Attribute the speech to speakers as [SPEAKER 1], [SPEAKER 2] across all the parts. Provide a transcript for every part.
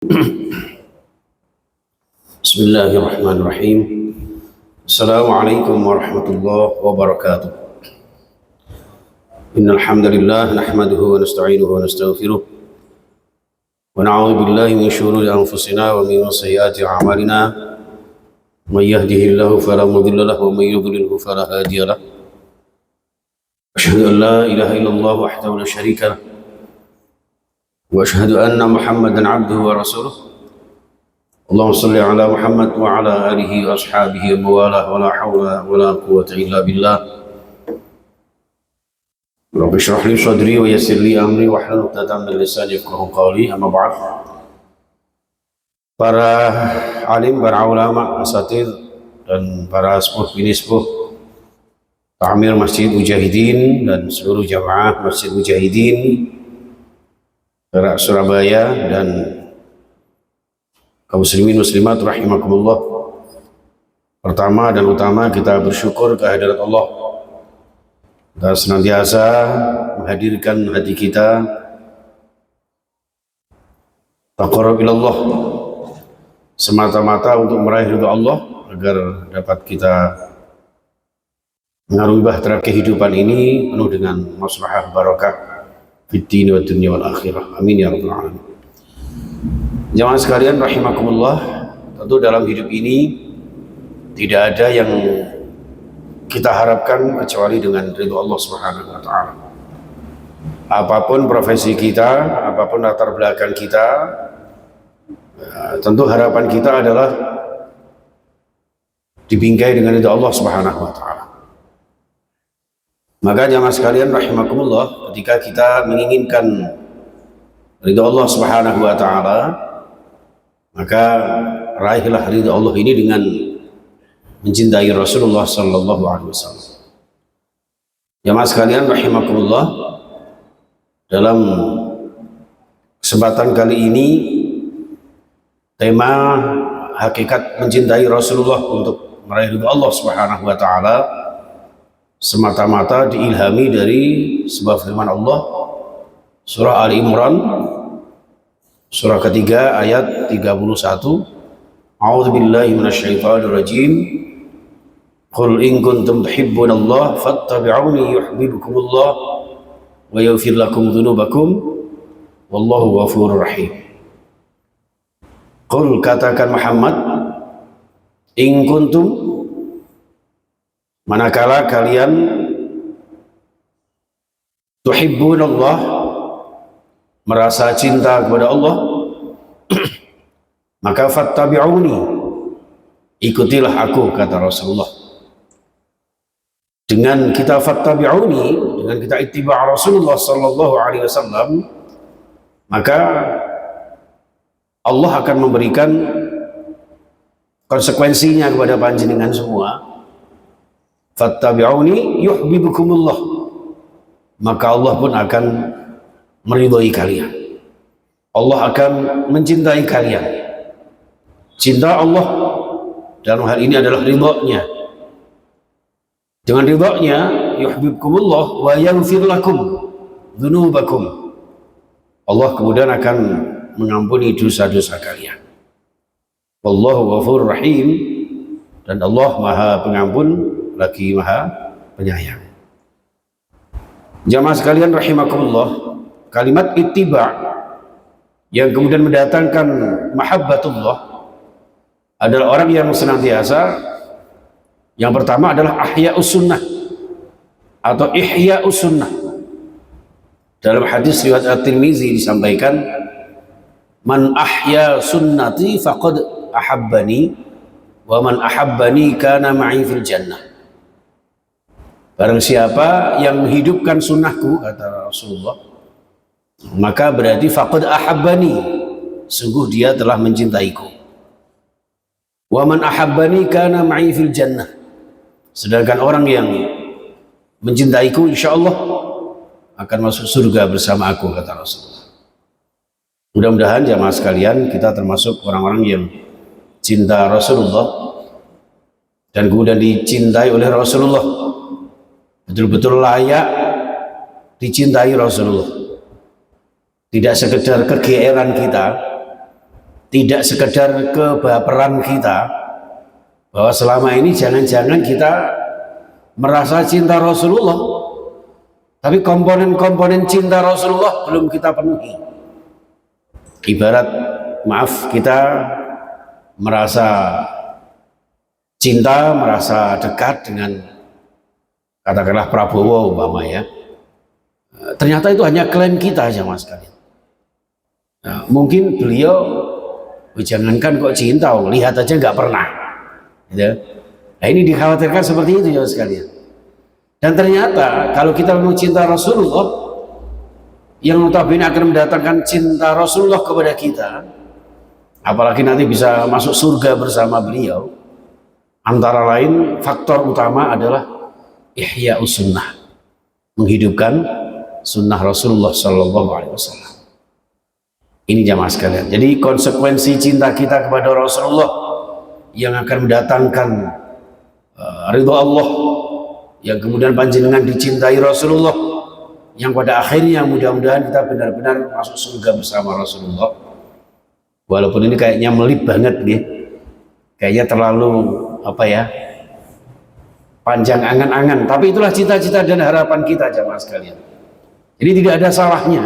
[SPEAKER 1] بسم الله الرحمن الرحيم. السلام عليكم ورحمة الله وبركاته. إن الحمد لله نحمده ونستعينه ونستغفره ونعوذ بالله من شرور أنفسنا ومن سيئات أعمالنا. من يهده الله فلا مضل له ومن يضلله فلا هادي له. أشهد أن لا إله إلا الله وحده لا شريك له وأشهد أن محمدا عبده ورسوله. اللهم صل على محمد وعلى آله وأصحابه وموالاه ولا حول ولا قوة إلا بالله. رب اشرح لي صدري ويسر لي أمري واحلل عقدة من لساني يفقهوا قولي. أما بعد. Para alim, para ulama, asatidz dan para sepuh bini sepuh Ta'mir Masjid Mujahidin dan seluruh jamaah Masjid Mujahidin Surabaya dan kaum muslimin muslimat rahimakumullah. Pertama dan utama kita bersyukur kehadirat Allah dan senantiasa menghadirkan hati kita taqarrub ilallah semata-mata untuk meraih ridha Allah agar dapat kita mengarungi bahtera kehidupan ini penuh dengan maslahah barakah fid din wa dunya wal akhirah. Amin ya rabbal alamin. Jamaah sekalian rahimakumullah, tentu dalam hidup ini tidak ada yang kita harapkan kecuali dengan ridho Allah Subhanahu wa taala. Apapun profesi kita, apapun latar belakang kita, tentu harapan kita adalah dibingkai dengan ridho Allah Subhanahu wa taala. Maka jamaah sekalian rahimakumullah, ketika kita menginginkan ridho Allah Subhanahu wa taala, maka raihlah ridha Allah ini dengan mencintai Rasulullah sallallahu alaihi wasallam. Jamaah sekalian rahimakumullah, dalam kesempatan kali ini tema hakikat mencintai Rasulullah untuk meraih ridha Allah Subhanahu wa taala semata-mata diilhami dari sebuah firman Allah surah Ali Imran surah ketiga ayat 31. A'udzubillahi minasyaitonir rajim. Qul in kuntum tuhibbunallaha fattabi'uni yuhibbukumullah wa yaghfir lakum dzunubakum wallahu ghafurur rahim. Qul, katakan Muhammad, in kuntum, manakala kalian tuhibbunallah, merasa cinta kepada Allah, maka fattabi'uni, ikutilah aku, kata Rasulullah. Dengan kita fattabi'uni, dengan kita ittiba' Rasulullah sallallahu alaihi wasallam, maka Allah akan memberikan konsekuensinya kepada panjenengan semua. Fattabi'uni yuhibbukumullah, maka Allah pun akan meridhai kalian. Allah akan mencintai kalian. Cinta Allah dalam hal ini adalah ridhonya. Dengan ridhonya yuhibbukumullah wa yaghfir lakum dzunubakum, Allah kemudian akan mengampuni dosa-dosa kalian. Wallahu ghafurur rahim, dan Allah Maha Pengampun lagi Maha Penyayang. Jamaah sekalian rahimakumullah, kalimat ittiba yang kemudian mendatangkan mahabbatullah adalah orang yang senantiasa, yang pertama adalah ahya'us sunnah atau ihya'us sunnah. Dalam hadis riwayat At-Tirmizi disampaikan, man ahya sunnati faqad ahabbani wa man ahabbani kana ma'i fil jannah. Barang siapa yang menghidupkan sunnahku, kata Rasulullah, maka berarti faqad ahabbani, sungguh dia telah mencintaiku. Wa man ahabbani kana ma'i fil jannah, sedangkan orang yang mencintaiku insyaallah akan masuk surga bersama aku, kata Rasulullah. Mudah-mudahan jamaah sekalian kita termasuk orang-orang yang cinta Rasulullah dan kemudian dicintai oleh Rasulullah, betul-betul layak dicintai Rasulullah. Tidak sekedar kegeeran kita tidak sekedar kebaperan kita, bahwa selama ini jangan-jangan kita merasa cinta Rasulullah, tapi komponen-komponen cinta Rasulullah belum kita penuhi. Ibarat, maaf, kita merasa cinta, merasa dekat dengan katakanlah Prabowo umpama ya. Ternyata itu hanya klaim kita aja mas kalian. Nah, mungkin beliau jangankan kok cinta, lihat aja nggak pernah. Gitu. Nah, ini dikhawatirkan seperti itu ya sekalian. Dan ternyata kalau kita memang cinta Rasulullah, yang notabene akan mendatangkan cinta Rasulullah kepada kita, apalagi nanti bisa masuk surga bersama beliau, antara lain faktor utama adalah ihya'us sunnah, menghidupkan sunnah Rasulullah Shallallahu Alaihi Wasallam. Ini jamaah sekalian. Jadi konsekuensi cinta kita kepada Rasulullah yang akan mendatangkan ridho Allah, yang kemudian panjenengan dicintai Rasulullah, yang pada akhirnya mudah-mudahan kita benar-benar masuk surga bersama Rasulullah. Walaupun ini kayaknya melip banget nih, kayaknya terlalu apa ya, panjang angan-angan, tapi itulah cita-cita dan harapan kita jamaah sekalian. Jadi tidak ada salahnya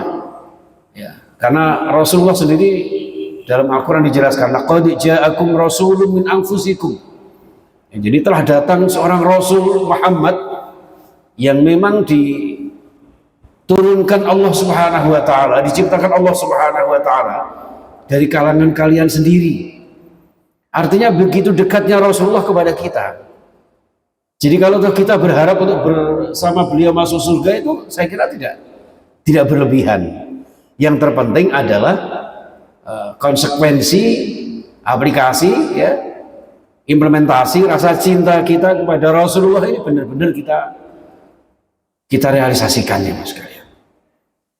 [SPEAKER 1] ya, karena Rasulullah sendiri dalam Al-Quran dijelaskan, laqad ja'akum rasulun min anfusikum. Ya, jadi telah datang seorang Rasul Muhammad yang memang diturunkan Allah Subhanahu wa taala, diciptakan Allah Subhanahu wa taala dari kalangan kalian sendiri. Artinya begitu dekatnya Rasulullah kepada kita. Jadi kalau kita berharap untuk bersama beliau masuk surga, itu saya kira tidak berlebihan. Yang terpenting adalah konsekuensi, aplikasi, ya, implementasi rasa cinta kita kepada Rasulullah ini benar-benar kita realisasikan ya mas kalian.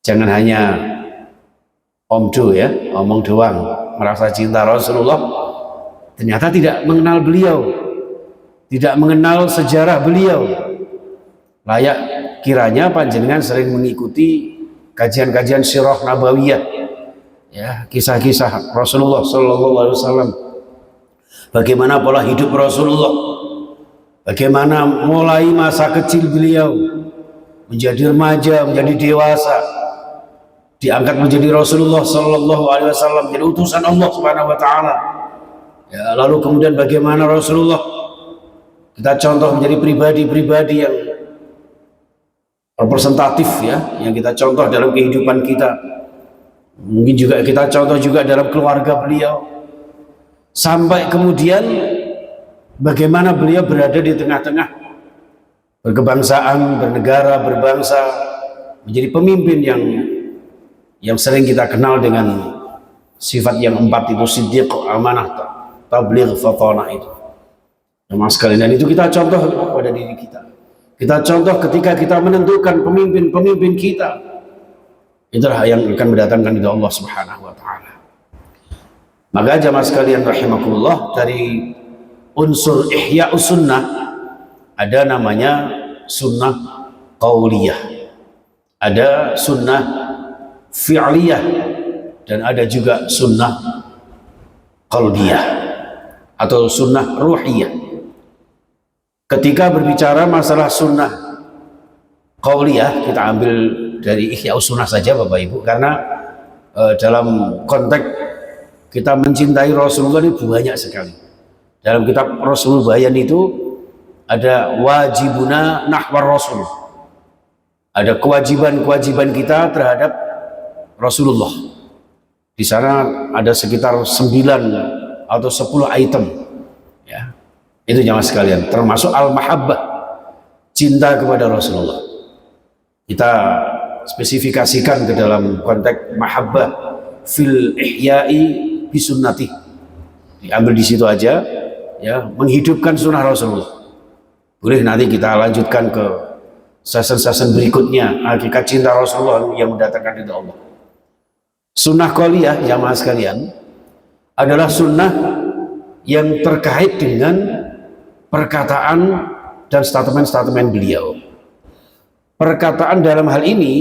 [SPEAKER 1] Jangan hanya omdo ya, omong doang, merasa cinta Rasulullah, ternyata tidak mengenal beliau, tidak mengenal sejarah beliau. Layak kiranya panjenengan sering mengikuti kajian-kajian sirah nabawiyah, ya, kisah-kisah Rasulullah Shallallahu Alaihi Wasallam. Bagaimana pola hidup Rasulullah, bagaimana mulai masa kecil beliau menjadi remaja, menjadi dewasa, diangkat menjadi Rasulullah Shallallahu Alaihi Wasallam, jadi utusan Allah Subhanahu Wa Taala. Ya, lalu kemudian bagaimana Rasulullah kita contoh menjadi pribadi-pribadi yang representatif ya, yang kita contoh dalam kehidupan kita. Mungkin juga kita contoh juga dalam keluarga beliau, sampai kemudian bagaimana beliau berada di tengah-tengah berkebangsaan, bernegara, berbangsa, menjadi pemimpin yang sering kita kenal dengan sifat yang 4 itu, siddiq, amanah, tabligh, fatanah itu. Mas sekalian, dan itu kita contoh pada diri kita. Kita contoh ketika kita menentukan pemimpin-pemimpin kita. Itulah yang akan mendatangkan ridha Allah Subhanahu wa taala. Maka jamaah sekalian rahimakumullah, dari unsur ihya'us sunnah ada namanya sunnah qauliyah, ada sunnah fi'liyah, dan ada juga sunnah qalbiyah atau sunnah ruhiyah. Ketika berbicara masalah sunnah qauliyah, kita ambil dari ihya'us sunnah saja Bapak Ibu, karena dalam konteks kita mencintai Rasulullah ini banyak sekali. Dalam kitab Rasul Bayan itu ada wajibuna nahwar Rasul, ada kewajiban-kewajiban kita terhadap Rasulullah. Di sana ada sekitar 9 atau 10 item ya. Itu jamaah sekalian, termasuk al-mahabbah, cinta kepada Rasulullah. Kita spesifikasikan ke dalam konteks mahabbah fil ihya'i bisunnati, diambil di situ aja ya, menghidupkan sunnah Rasulullah. Boleh nanti kita lanjutkan ke season-season berikutnya, hakikat cinta Rasulullah yang mendatangkan ridha Allah. Sunnah qauliyah jamaah sekalian adalah sunnah yang terkait dengan perkataan dan statement-statement beliau. Perkataan dalam hal ini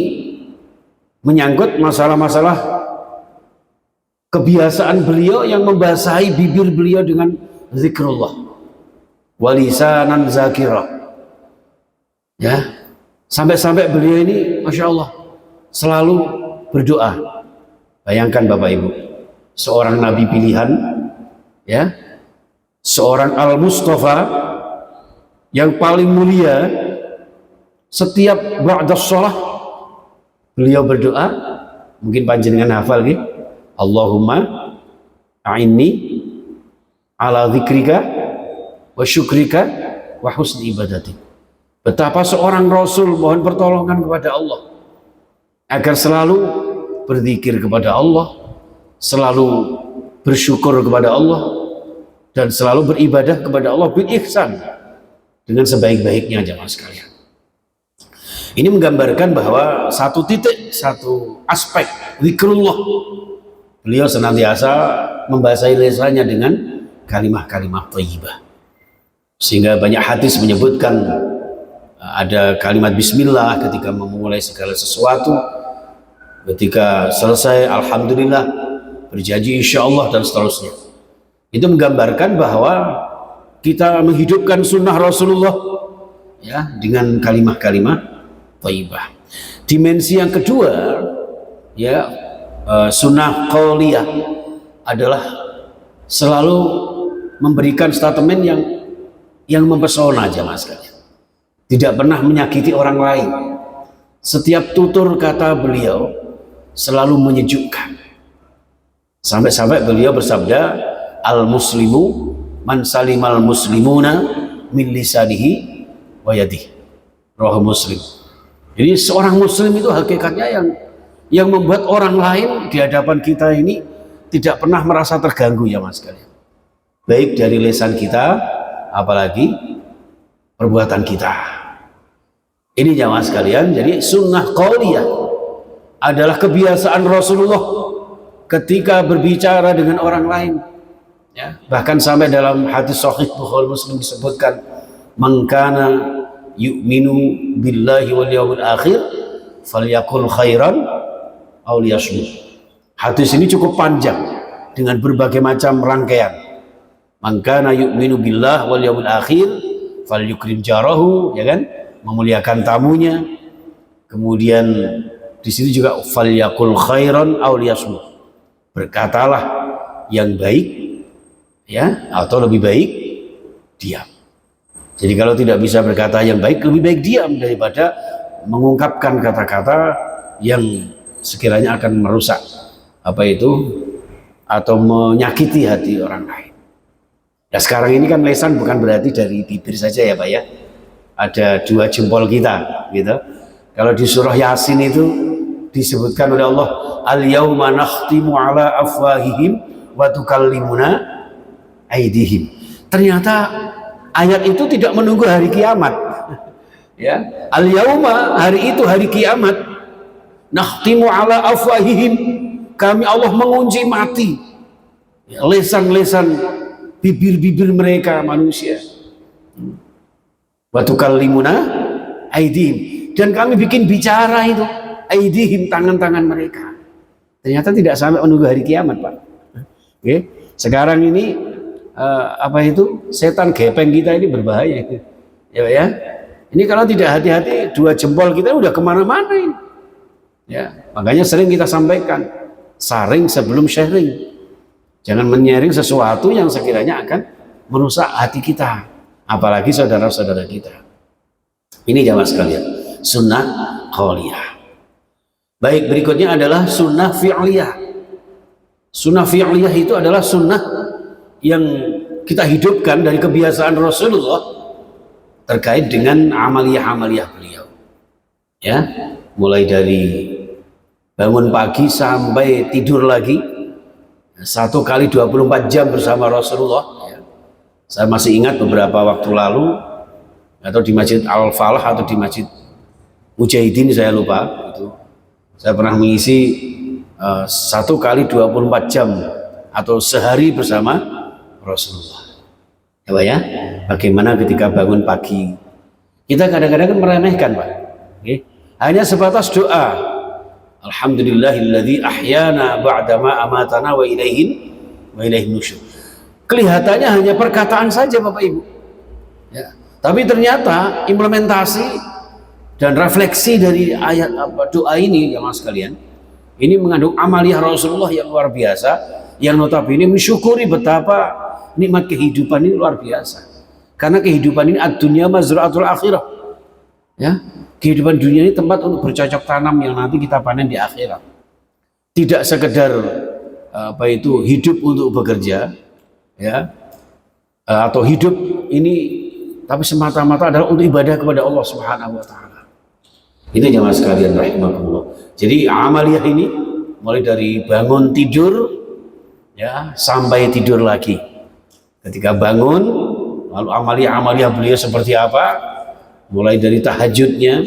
[SPEAKER 1] menyangkut masalah-masalah kebiasaan beliau yang membasahi bibir beliau dengan zikrullah, walisanan zakira. Ya, sampai-sampai beliau ini, masya Allah, selalu berdoa. Bayangkan Bapak Ibu, seorang nabi pilihan, ya, seorang al-Mustafa yang paling mulia, setiap ba'da sholah beliau berdoa. Mungkin panjenengan hafal gitu, Allahumma a'inni ala dzikrika wa syukrika wa husni ibadatik. Betapa seorang Rasul mohon pertolongan kepada Allah agar selalu berzikir kepada Allah, selalu bersyukur kepada Allah, dan selalu beribadah kepada Allah bil ihsan, dengan sebaik-baiknya jemaah sekalian. Ini menggambarkan bahwa satu titik, satu aspek zikrullah, beliau senantiasa membasahi lisannya dengan kalimah-kalimah thayyibah. Sehingga banyak hadis menyebutkan ada kalimat bismillah ketika memulai segala sesuatu, ketika selesai alhamdulillah, berjanji insya Allah, dan seterusnya. Itu menggambarkan bahwa kita menghidupkan sunnah Rasulullah, ya, dengan kalimat-kalimat thayyibah. Dimensi yang kedua, ya, sunnah qauliyah adalah selalu memberikan statement yang mempesona jemaah sekalian. Tidak pernah menyakiti orang lain. Setiap tutur kata beliau selalu menyejukkan. Sampai-sampai beliau bersabda, al-muslimu man salimal muslimuna min lisanihi wa yadihi. Rawahu Muslim. Jadi seorang muslim itu hakikatnya yang membuat orang lain di hadapan kita ini tidak pernah merasa terganggu ya mas sekalian. Baik dari lisan kita, apalagi perbuatan kita. Ini jamaah sekalian, jadi sunnah qauliyah adalah kebiasaan Rasulullah ketika berbicara dengan orang lain. Ya, bahkan sampai dalam hadis sahih Bukhari Muslim disebutkan, man kana yu'minu billahi wal yawmil akhir falyakul khairan aw liyasmut. Hadis ini cukup panjang dengan berbagai macam rangkaian. Man kana yu'minu billahi wal yawmil akhir falyukrim jarahu, ya kan? Memuliakan tamunya. Kemudian di sini juga falyakul khairan aw liyasmut. Berkatalah yang baik, ya, atau lebih baik diam. Jadi kalau tidak bisa berkata yang baik, lebih baik diam daripada mengungkapkan kata-kata yang sekiranya akan merusak apa itu atau menyakiti hati orang lain. Ya, sekarang ini kan lisan bukan berarti dari bibir saja ya Pak ya. Ada dua jempol kita gitu. Kalau di surah Yasin itu disebutkan oleh Allah, al-yauma nakhtimu ala afwahihim wa tukallimuna aydihim. Ternyata ayat itu tidak menunggu hari kiamat. Ya, al-yauma, hari itu hari kiamat, nakhtimu ala afwahihim, kami Allah mengunci mati lesan-lesan bibir-bibir mereka manusia. Wa tukallimuna aydihim, dan kami bikin bicara itu aydihim, tangan-tangan mereka. Ternyata tidak sampai menunggu hari kiamat Pak. Oke, sekarang ini apa itu setan gepeng kita ini berbahaya itu. Ya. Ini kalau tidak hati-hati, dua jempol kita udah kemana-mana ini. Ya, makanya sering kita sampaikan, saring sebelum sharing. Jangan menyaring sesuatu yang sekiranya akan merusak hati kita, apalagi saudara-saudara kita. Ini jamaah sekalian, sunnah qauliyah. Baik, berikutnya adalah sunnah fi'liyah. Sunnah fi'liyah itu adalah sunnah yang kita hidupkan dari kebiasaan Rasulullah terkait dengan amaliyah-amaliyah beliau. Ya, mulai dari bangun pagi sampai tidur lagi 1 kali 24 jam bersama Rasulullah. Ya. Saya masih ingat beberapa waktu lalu, atau di Masjid Al-Falah atau di Masjid Mujahidin, saya lupa itu. Saya pernah mengisi 1 kali 24 jam atau sehari bersama Rasulullah. Ya Pak ya, bagaimana ketika bangun pagi kita kadang-kadang kan meremehkan Pak. Okay. Hanya sebatas doa, Alhamdulillahilladzi ahyana ba'dama amatana wa ilaihin nusyur. Kelihatannya hanya perkataan saja Bapak Ibu. Ya. Tapi ternyata implementasi dan refleksi dari ayat doa ini jamaah sekalian, ini mengandung amaliyah Rasulullah yang luar biasa, yang notabene mensyukuri betapa nikmat kehidupan ini luar biasa. Karena kehidupan ini ad-dunya mazra'atul akhirah. Ya, kehidupan dunia ini tempat untuk bercocok tanam yang nanti kita panen di akhirat. Tidak sekedar hidup untuk bekerja, ya, atau hidup ini, tapi semata-mata adalah untuk ibadah kepada Allah Subhanahu wa taala. Itu jamaah sekalian rahimakumullah. Jadi amaliyah ini mulai dari bangun tidur, ya, sampai tidur lagi. Ketika bangun, lalu amaliyah beliau seperti apa? Mulai dari tahajudnya,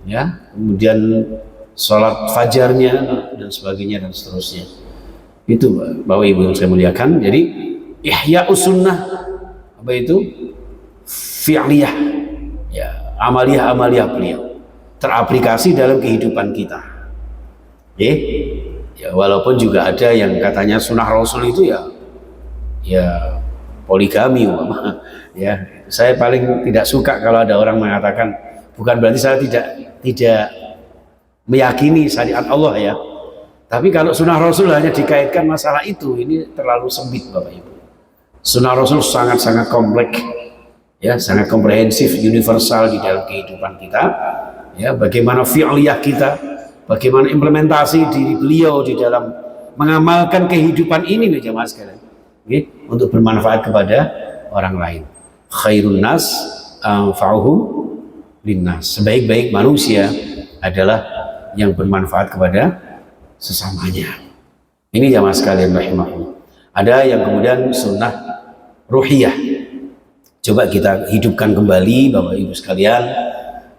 [SPEAKER 1] ya, kemudian sholat fajarnya dan sebagainya dan seterusnya. Itu Bapak Ibu yang saya muliakan. Jadi ihya'us sunnah, apa itu? Fi'liyah, ya, amaliyah beliau teraplikasi dalam kehidupan kita. Ya, walaupun juga ada yang katanya sunnah Rasul itu ya poligami, ya. Saya paling tidak suka kalau ada orang mengatakan, bukan berarti saya tidak meyakini syariat Allah ya. Tapi kalau sunnah Rasul hanya dikaitkan masalah itu, ini terlalu sempit Bapak Ibu. Sunnah Rasul sangat-sangat kompleks, ya, sangat komprehensif, universal di dalam kehidupan kita. Ya, bagaimana fi'liyah kita, bagaimana implementasi diri beliau di dalam mengamalkan kehidupan ini nih jamaah sekalian, untuk bermanfaat kepada orang lain. Khairun nas anfa'uhum linnas. Sebaik-baik manusia adalah yang bermanfaat kepada sesamanya. Ini jamaah sekalian rahimahullah. Ada yang kemudian sunnah ruhiyah. Coba kita hidupkan kembali Bapak Ibu sekalian,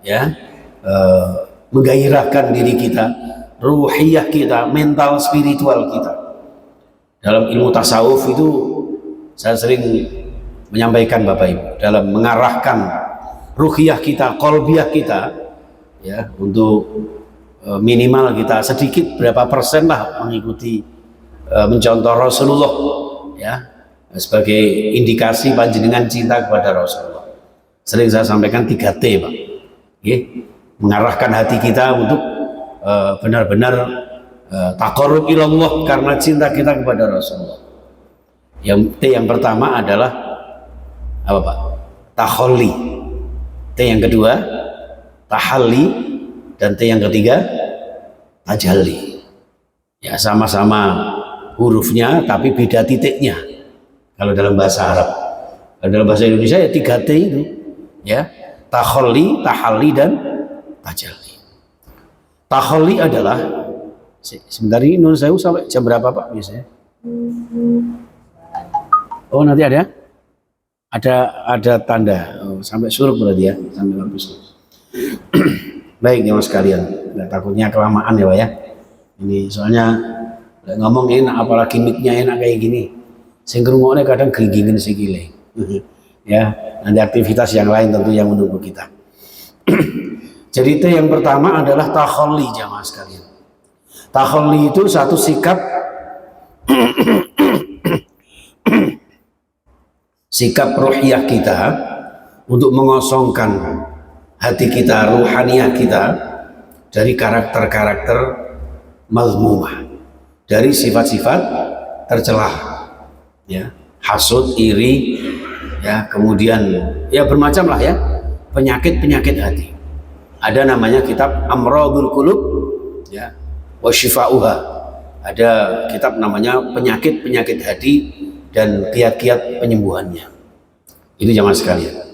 [SPEAKER 1] ya, menggairahkan diri kita, ruhiyah kita, mental spiritual kita. Dalam ilmu tasawuf itu saya sering menyampaikan Bapak Ibu, dalam mengarahkan ruhiyah kita, qalbiyah kita, ya, untuk minimal kita sedikit berapa persen lah mengikuti mencontoh Rasulullah, ya, sebagai indikasi panjenengan cinta kepada Rasulullah. Sering saya sampaikan 3T Pak, ya, mengarahkan hati kita untuk benar-benar taqarrub ilallah karena cinta kita kepada Rasulullah. Yang T yang pertama adalah apa Pak? Takholli. T yang kedua tahalli, dan T yang ketiga tajalli. Ya, sama-sama hurufnya tapi beda titiknya kalau dalam bahasa Arab. Kalau dalam bahasa Indonesia ya 3T itu, ya, takholli, tahalli, dan tajalli. Takholli adalah, sebentar ini Nun Sewu sampai jam berapa Pak biasanya? Oh, nanti ada tanda, sampai suruh berarti ya, sampai lampu suruh. Baik ya Mas sekalian, takutnya kelamaan ya Pak ya. Ini soalnya ngomong enak, apalagi mic-nya enak kayak gini. Sing ngrungokne kadang gringgingen sikile. Ya, nanti aktivitas yang lain tentu yang menunggu kita. Jadi itu yang pertama adalah takholli jamaah sekalian. Takholli itu satu sikap sikap ruhiyah kita untuk mengosongkan hati kita, ruhaniyah kita dari karakter-karakter mazmumah, dari sifat-sifat tercelah, ya, hasud, iri, ya, kemudian ya bermacam lah ya, penyakit-penyakit hati. Ada namanya kitab Amradul Qulub, ya, wa Syifa'uha. Ada kitab namanya penyakit-penyakit hati dan kiat-kiat penyembuhannya. Itu jamaah sekalian.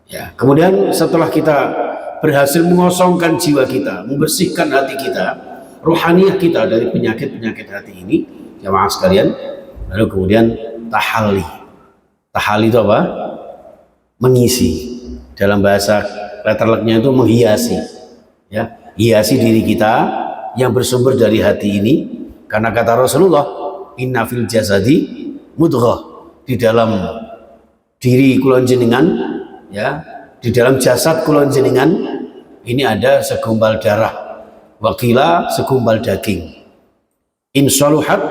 [SPEAKER 1] Ya, kemudian setelah kita berhasil mengosongkan jiwa kita, membersihkan hati kita, ruhaniyah kita dari penyakit-penyakit hati ini, jamaah sekalian, lalu kemudian tahalli. Tahalli itu apa? Mengisi. Dalam bahasa letterleknya itu menghiasi, ya, hiasi diri kita yang bersumber dari hati ini, karena kata Rasulullah, inna fil jasadi mudghah, di dalam diri kulon jenengan, ya, di dalam jasad kulon jenengan ini ada segumpal darah Wakila segumpal daging. In saluhat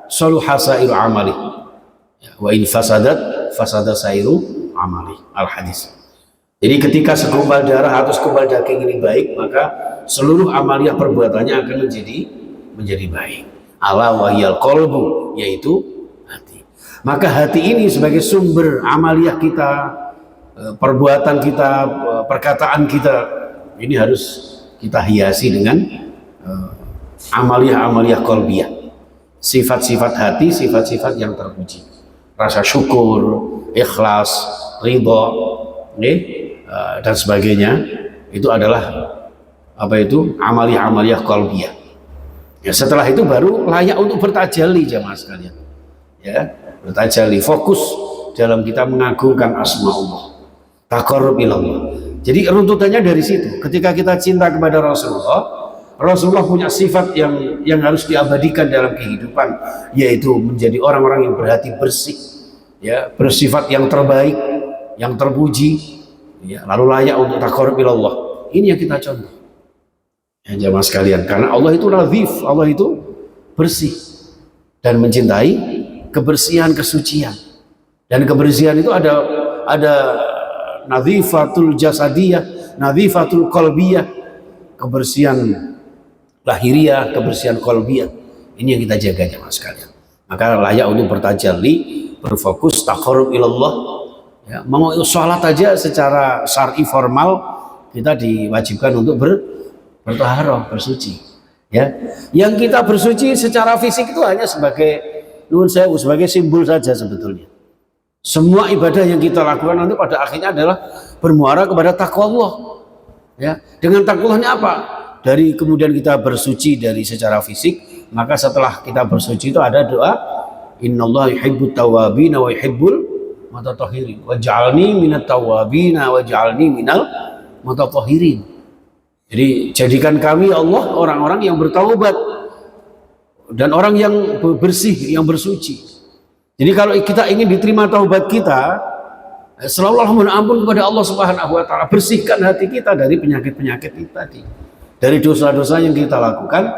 [SPEAKER 1] saluha sairu amali. Wa in fasadat fasada sairu amali. Al hadis. Jadi ketika segumpal darah atau segumpal daging ini baik, maka seluruh amaliah perbuatannya akan menjadi baik. Ala wahyal qalbu, yaitu hati. Maka hati ini sebagai sumber amaliah kita, perbuatan kita, perkataan kita, ini harus kita hiasi dengan amaliah-amaliah qalbiyah. Sifat-sifat hati, sifat-sifat yang terpuji. Rasa syukur, ikhlas, ridha, dan sebagainya, itu adalah amaliah-amaliah qalbiyah. Ya, setelah itu baru layak untuk bertajalli jamaah sekalian. Ya, bertajalli, fokus dalam kita mengagungkan asma Allah. Taqarrub ilallah. Jadi runtutannya dari situ. Ketika kita cinta kepada Rasulullah, Rasulullah punya sifat yang harus diabadikan dalam kehidupan, yaitu menjadi orang-orang yang berhati bersih, ya, bersifat yang terbaik, yang terpuji. Ya, lalu layak untuk taqarrub ilallah. Ini yang kita contoh, ya, jamaah sekalian. Karena Allah itu nazif, Allah itu bersih dan mencintai kebersihan, kesucian. Dan kebersihan itu ada nazifatul jasadiyah, nazifatul qalbiyah, kebersihan lahiriah, kebersihan qalbiyah. Ini yang kita jaga jamaah sekalian. Maka layak untuk bertajalli, berfokus taqarrub ilallah. Ya, mau sholat aja secara syar'i formal kita diwajibkan untuk bertaharah, bersuci. Ya, yang kita bersuci secara fisik itu hanya sebagai sebagai simbol saja sebetulnya. Semua ibadah yang kita lakukan nanti pada akhirnya adalah bermuara kepada takwa Allah. Ya, dengan takwanya apa? Dari kemudian kita bersuci dari secara fisik, maka setelah kita bersuci itu ada doa, innallaha yuhibbut tawwabina wa yuhibbul mutatahhirin waj'alni minat tawwabina waj'alni minal mutatahhirin. Jadi jadikan kami Allah orang-orang yang bertaubat dan orang yang bersih, yang bersuci. Jadi kalau kita ingin diterima taubat kita, selalu mohon ampun kepada Allah Subhanahu wa taala, bersihkan hati kita dari penyakit-penyakit itu tadi, dari dosa-dosa yang kita lakukan,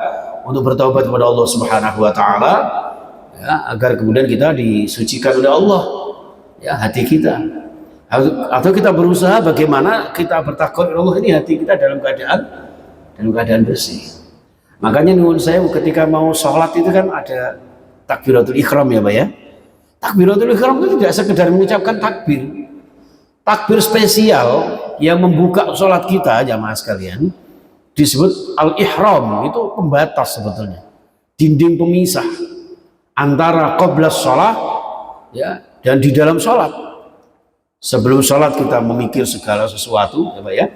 [SPEAKER 1] untuk bertaubat kepada Allah Subhanahu wa taala, ya, agar kemudian kita disucikan oleh Allah, ya, hati kita. Atau kita berusaha bagaimana kita bertakwa Allah ini hati kita dalam keadaan bersih. Makanya nuwun saya ketika mau sholat itu kan ada takbiratul ihram, ya Pak ya. Takbiratul ihram itu tidak sekedar mengucapkan takbir. Takbir spesial yang membuka sholat kita jamaah sekalian disebut al-ihram. Itu pembatas sebetulnya, dinding pemisah antara qablas sholat, ya, dan di dalam sholat. Sebelum sholat kita memikir segala sesuatu, ya Pak ya,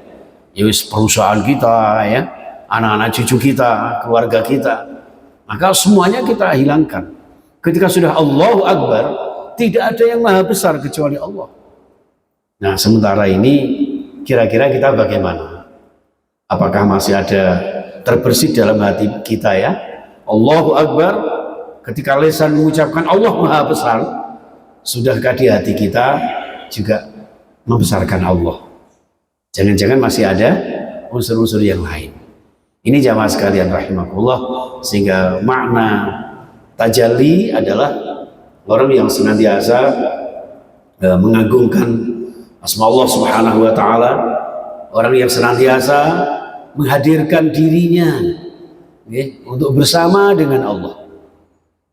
[SPEAKER 1] perusahaan kita, ya, anak-anak cucu kita, keluarga kita, maka semuanya kita hilangkan. Ketika sudah Allahu Akbar, tidak ada yang maha besar kecuali Allah. Nah, sementara ini kira-kira kita bagaimana? Apakah masih ada terbersih dalam hati kita, ya? Allahu Akbar, ketika lisan mengucapkan Allah maha besar, sudahkah di hati kita juga membesarkan Allah? Jangan-jangan masih ada unsur-unsur yang lain. Ini jamaah sekalian rahimakumullah, sehingga makna tajalli adalah orang yang senantiasa mengagungkan asma Allah Subhanahu wa taala, orang yang senantiasa menghadirkan dirinya, untuk bersama dengan Allah.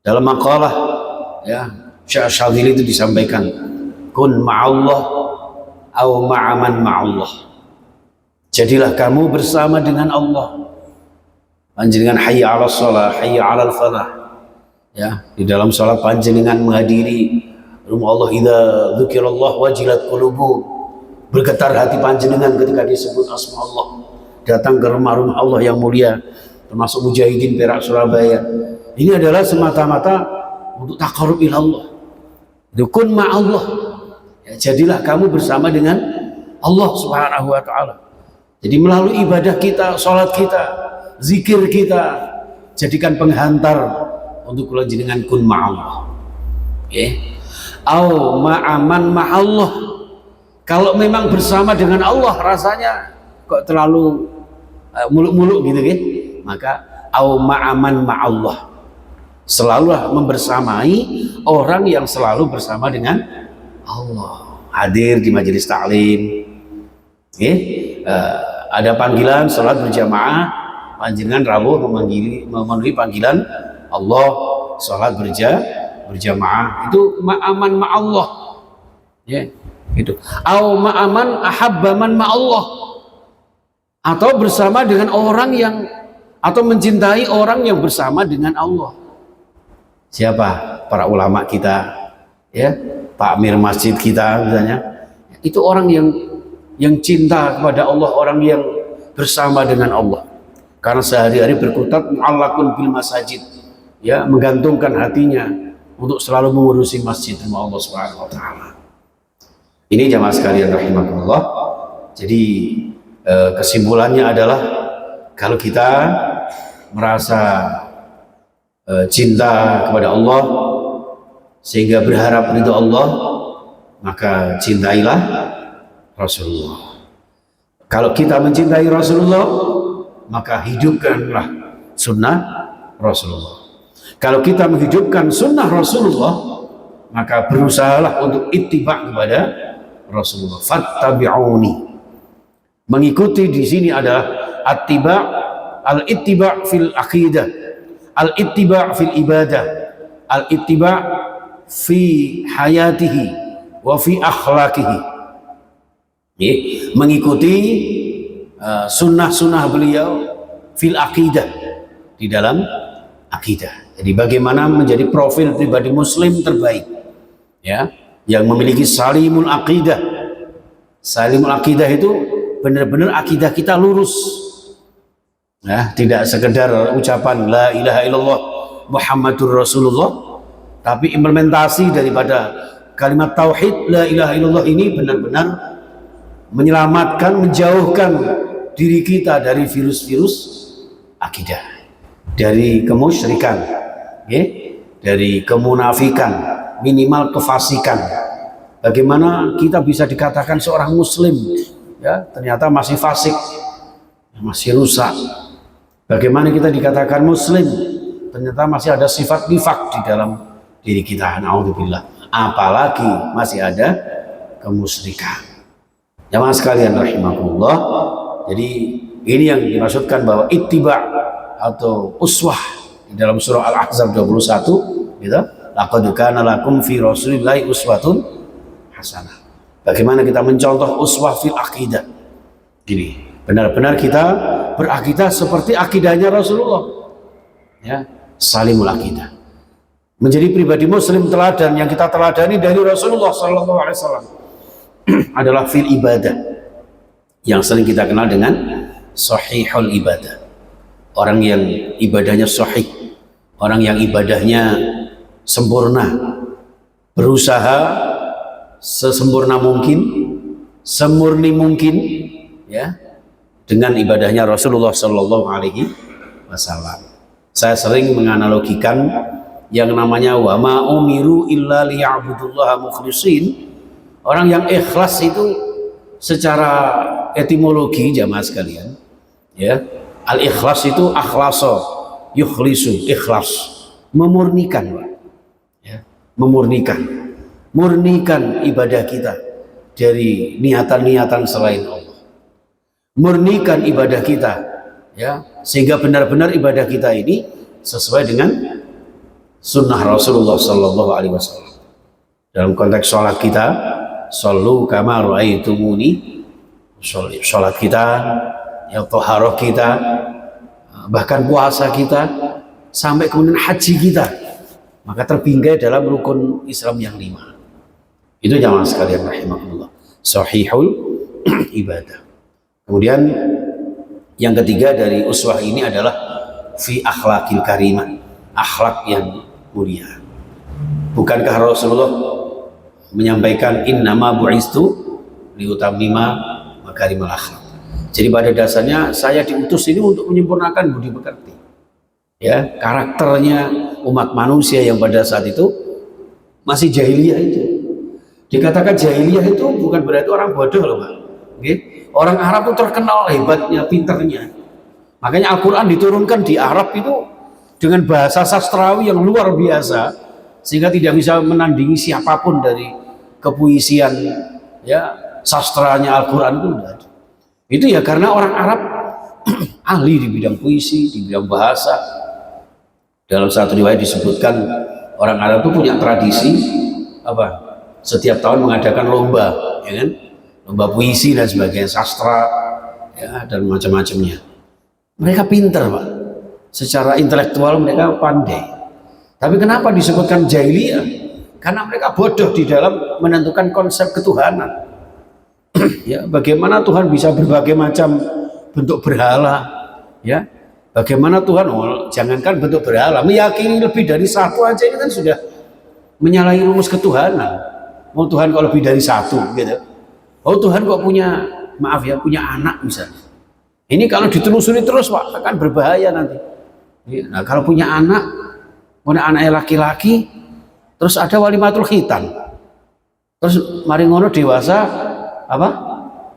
[SPEAKER 1] Dalam maqalah, ya, Syekh Syadzili itu disampaikan, kun ma'allah au ma'aman ma'allah. Jadilah kamu bersama dengan Allah. Panjenengan hayya 'alas shalah, hayya 'alal falah. Ya, di dalam salat panjenengan menghadiri rumah Allah, idza dzukirallah wajilat qulubuhum. Bergetar hati panjenengan ketika disebut asma Allah. Datang ke rumah-rumah Allah yang mulia, termasuk Mujahidin Perak Surabaya. Ini adalah semata-mata untuk taqarrub ilallah. Kun ma'allah. Ya, jadilah kamu bersama dengan Allah Subhanahu wa taala. Jadi melalui ibadah kita, salat kita, zikir kita, jadikan penghantar untuk kula jenengan kun ma'allah. Nggih. Au ma'aman ma'allah. Kalau memang bersama dengan Allah rasanya kok terlalu muluk-muluk gitu, nggih. maka au ma'aman ma'allah, selalulah membersamai orang yang selalu bersama dengan Allah, hadir di majelis taklim. Ada panggilan salat berjamaah, panjenengan rawuh memenuhi panggilan Allah, salat berjamaah, itu ma'aman ma'allah. Itu au ma'aman ahabbaman ma'allah, atau bersama dengan orang yang, atau mencintai orang yang bersama dengan Allah. Siapa? Para ulama kita, Pak Amir masjid kita misalnya, itu orang yang cinta kepada Allah, orang yang bersama dengan Allah, karena sehari-hari berkutat mu'allaqun bil masajid, menggantungkan hatinya untuk selalu mengurusi masjid Allah Subhanahu wa taala. Ini jamaah sekalian rahimakumullah. Jadi kesimpulannya adalah, kalau kita merasa cinta kepada Allah sehingga berharap ridho Allah, maka cintailah Rasulullah. Kalau kita mencintai Rasulullah, maka hidupkanlah sunnah Rasulullah. Kalau kita menghidupkan sunnah Rasulullah, maka berusahalah untuk ittiba kepada Rasulullah. Fattabi'uni. Mengikuti di sini adalah attiba, al-ittiba fil aqidah, al-ittiba fil ibadah, al-ittiba fi hayatihi wa fi akhlaqihi. Mengikuti sunnah-sunnah beliau fil aqidah, di dalam akidah. Jadi bagaimana menjadi profil pribadi muslim terbaik, yang memiliki salimul aqidah. Salimul aqidah itu benar-benar akidah kita lurus, tidak sekedar ucapan la ilaha illallah Muhammadur Rasulullah, tapi implementasi daripada kalimat tauhid la ilaha illallah ini benar-benar menyelamatkan, menjauhkan diri kita dari virus-virus akidah, dari kemusyrikan, dari kemunafikan, minimal kefasikan. Bagaimana kita bisa dikatakan seorang muslim, ternyata masih fasik, masih rusak. Bagaimana kita dikatakan muslim, ternyata masih ada sifat nifak di dalam diri kita, naudzubillah. Apalagi masih ada kemusyrikan. Jamaah sekalian rahimakumullah. Jadi ini yang dimaksudkan bahwa ittiba atau uswah di dalam surah Al-Ahzab 21, gitu. Laqad kana lakum fi rasulillahi uswatun hasanah. Bagaimana kita mencontoh uswah fil aqidah. Gini, benar-benar kita berakidah seperti akidahnya Rasulullah. Salimul aqidah. Menjadi pribadi muslim teladan yang kita teladani dari Rasulullah sallallahu alaihi wasallam adalah fil ibadah, yang sering kita kenal dengan sahihul ibadah. Orang yang ibadahnya sahih, orang yang ibadahnya sempurna, berusaha sesempurna mungkin, semurni mungkin, dengan ibadahnya Rasulullah Sallallahu Alaihi Wasallam. Saya sering menganalogikan yang namanya wa ma umiru illa liya'budullaha mukhlisin. Orang yang ikhlas itu secara etimologi jamaah sekalian, al-ikhlas itu akhlasa, yukhlisu, ikhlas, memurnikan, murnikan ibadah kita dari niatan-niatan selain Allah, murnikan ibadah kita, sehingga benar-benar ibadah kita ini sesuai dengan sunnah Rasulullah Sallallahu Alaihi Wasallam. Dalam konteks sholat kita, shollu kama ra'aitumuni, sholat kita, thaharah kita, bahkan puasa kita, sampai kemudian haji kita, maka terbingkai dalam rukun Islam yang 5. Itu jamaah sekalian rahimakumullah, sahihul ibadah. Kemudian yang ketiga dari uswah ini adalah fi akhlaqil karimah, akhlak yang mulia. Bukankah Rasulullah menyampaikan innama bu'istu liutammima makarimal akhlak. Jadi pada dasarnya saya diutus ini untuk menyempurnakan budi pekerti. Karakternya umat manusia yang pada saat itu masih jahiliyah itu. Dikatakan jahiliyah itu bukan berarti orang bodoh loh, Pak. Orang Arab itu terkenal hebatnya, pinternya. Makanya Al-Quran diturunkan di Arab itu dengan bahasa sastrawi yang luar biasa, sehingga tidak bisa menandingi siapapun dari kepuisian ya sastranya Al-Quran itu. Itu ya karena orang Arab ahli di bidang puisi, di bidang bahasa. Dalam satu riwayat disebutkan orang Arab itu punya tradisi apa? Setiap tahun mengadakan lomba, ya kan? Lomba puisi dan sebagainya, sastra, ya, dan macam-macamnya. Mereka pintar, Pak. Secara intelektual mereka pandai. Tapi kenapa disebutkan jahiliyah? Karena mereka bodoh di dalam menentukan konsep ketuhanan. Ya, bagaimana Tuhan bisa berbagai macam bentuk berhala, ya? Bagaimana Tuhan, jangankan bentuk berhala, meyakini lebih dari satu aja ini kan sudah menyalahi rumus ketuhanan. Oh Tuhan kok lebih dari satu, gitu. Oh Tuhan kok punya, maaf ya, punya anak misalnya. Ini kalau ditelusuri terus Pak, akan berbahaya nanti. Nah kalau punya anaknya laki-laki, terus ada walimatul khitan, terus mari ngono dewasa, apa?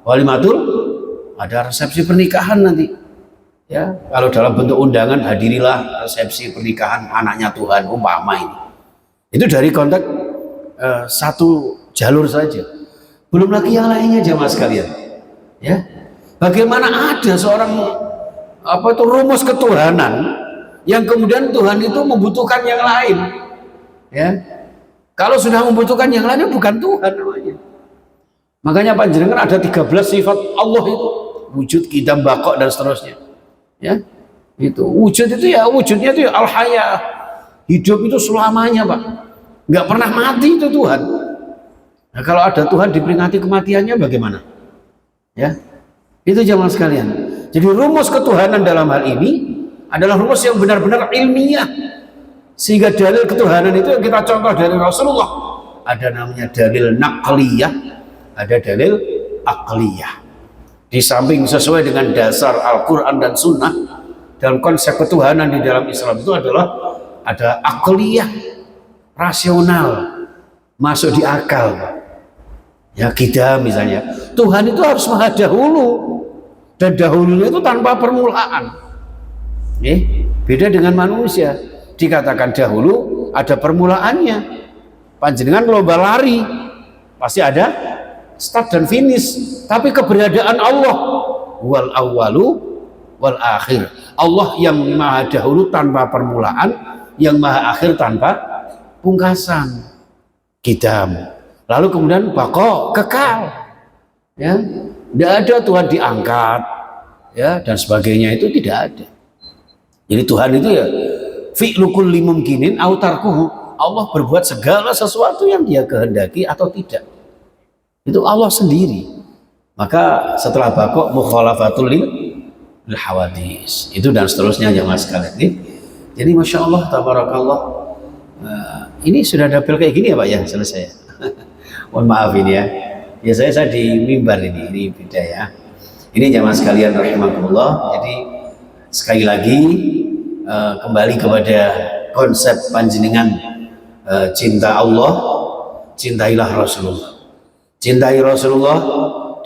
[SPEAKER 1] Walimatul, ada resepsi pernikahan nanti. Ya, kalau dalam bentuk undangan hadirilah resepsi pernikahan anaknya Tuhan, umpama ini. Itu dari konteks satu jalur saja, belum lagi yang lainnya jamaah sekalian. Ya, bagaimana ada seorang rumus ketuhanan yang kemudian Tuhan itu membutuhkan yang lain, ya. Kalau sudah membutuhkan yang lainnya bukan Tuhan namanya. Makanya panjenengan ada 13 sifat Allah itu, wujud, qidam, baqa dan seterusnya, ya. Itu wujud itu ya, wujudnya itu ya al-haya, hidup itu selamanya Pak, nggak pernah mati itu Tuhan. Nah, kalau ada Tuhan diperingati kematiannya bagaimana? Ya, itu jamaah sekalian. Jadi rumus ketuhanan dalam hal ini adalah rumus yang benar-benar ilmiah, sehingga dalil ketuhanan itu yang kita contoh dari Rasulullah. Ada namanya dalil naqliyah, ada dalil aqliyah. Di samping sesuai dengan dasar Al-Quran dan Sunnah, dalam konsep ketuhanan di dalam Islam itu adalah ada aqliyah, rasional, masuk di akal. Ya kita misalnya, Tuhan itu harus maha dahulu, dan dahulunya itu tanpa permulaan. Beda dengan manusia, dikatakan dahulu ada permulaannya. Panjenengan lomba lari pasti ada start dan finish, tapi keberadaan Allah wal awwalu wal akhir, Allah yang maha dahulu tanpa permulaan, yang maha akhir tanpa pungkasan, qidam. Lalu kemudian baqa, kekal, ya, tidak ada Tuhan diangkat, ya, dan sebagainya, itu tidak ada. Jadi Tuhan itu ya fi'lu kulli mumkinin au tarkuhu, Allah berbuat segala sesuatu yang dia kehendaki atau tidak, itu Allah sendiri. Maka setelah baqa mukhalafatul lil hawadis, itu dan seterusnya jamaah sekalian. Jadi masya Allah tabarakallah, ini sudah dapil kayak gini ya Pak ya, selesai. Mohon maaf ini ya, saya di mimbar ini beda ya. Ini jamaah sekalian rahimakumullah. Jadi sekali lagi kembali kepada konsep panjenengan, cinta Allah, cintailah Rasulullah. Cintai Rasulullah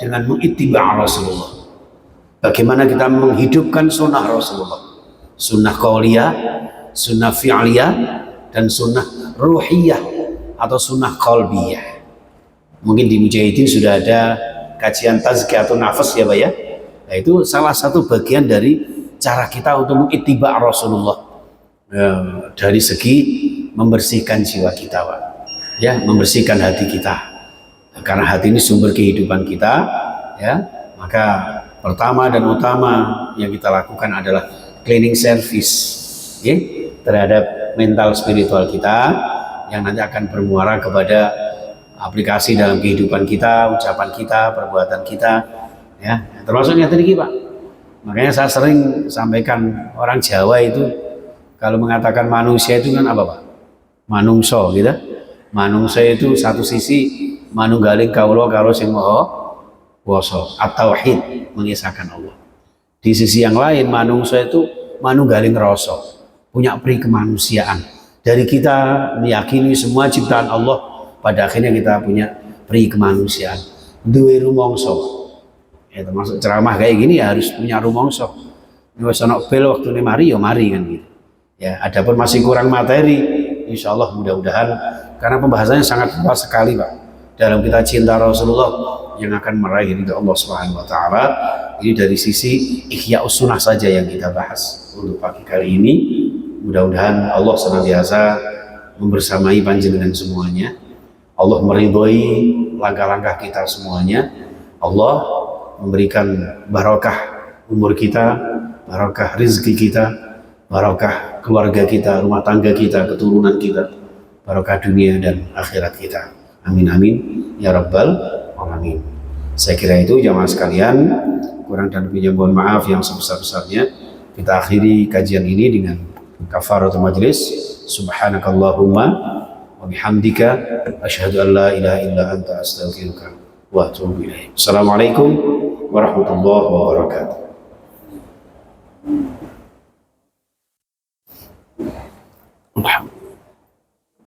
[SPEAKER 1] dengan mengittiba' Rasulullah. Bagaimana kita menghidupkan sunnah Rasulullah, sunnah qauliyah, sunnah fi'liyah, dan sunnah ruhiyah atau sunnah qalbiyah. Mungkin di Mujahidin sudah ada kajian tazkiyatun nafas ya Pak ya. Nah, itu salah satu bagian dari cara kita untuk mengittiba' Rasulullah, dari segi membersihkan jiwa kita Pak, ya, membersihkan hati kita. Karena hati ini sumber kehidupan kita, ya. Maka pertama dan utama yang kita lakukan adalah cleaning service, ya, terhadap mental spiritual kita, yang nanti akan bermuara kepada aplikasi dalam kehidupan kita, ucapan kita, perbuatan kita, ya, termasuk yang tadi Pak. Makanya saya sering sampaikan, orang Jawa itu kalau mengatakan manusia itu kan apa Pak? Manungso gitu. Manungso itu satu sisi manunggaling kawula karo sing maha kuwasa, at-tauhid, mengisahkan Allah. Di sisi yang lain manungso itu manunggaling rasa, punya pri kemanusiaan. Dari kita meyakini semua ciptaan Allah, pada akhirnya kita punya pri kemanusiaan, duwe rumangsa. Ya, termasuk ceramah kayak gini ya harus punya rumangsa. wis ana bel waktune mari ya mari kan gitu. Ya, adapun masih kurang materi, insya Allah mudah-mudahan karena pembahasannya sangat luas sekali Pak dalam kita cinta Rasulullah yang akan meraih ridha Allah Subhanahu wa taala. Ini dari sisi ihya sunnah saja yang kita bahas untuk pagi kali ini. Mudah-mudahan Allah senantiasa membersamai panjenengan semuanya. Allah meridhoi langkah-langkah kita semuanya. Allah memberikan barokah umur kita, barokah rezeki kita, barokah keluarga kita, rumah tangga kita, keturunan kita, barokah dunia dan akhirat kita. Amin amin ya rabbal alamin. Saya kira itu jamaah sekalian, kurang dan lebihnya mohon maaf yang sebesar-besarnya. Kita akhiri kajian ini dengan kafaratul majlis. Subhanakallahumma wa bihamdika asyhadu an la ilaha illa anta astaghfiruka wa atubu ilaik. Assalamualaikum warahmatullahi wabarakatuh. Alhamdulillah.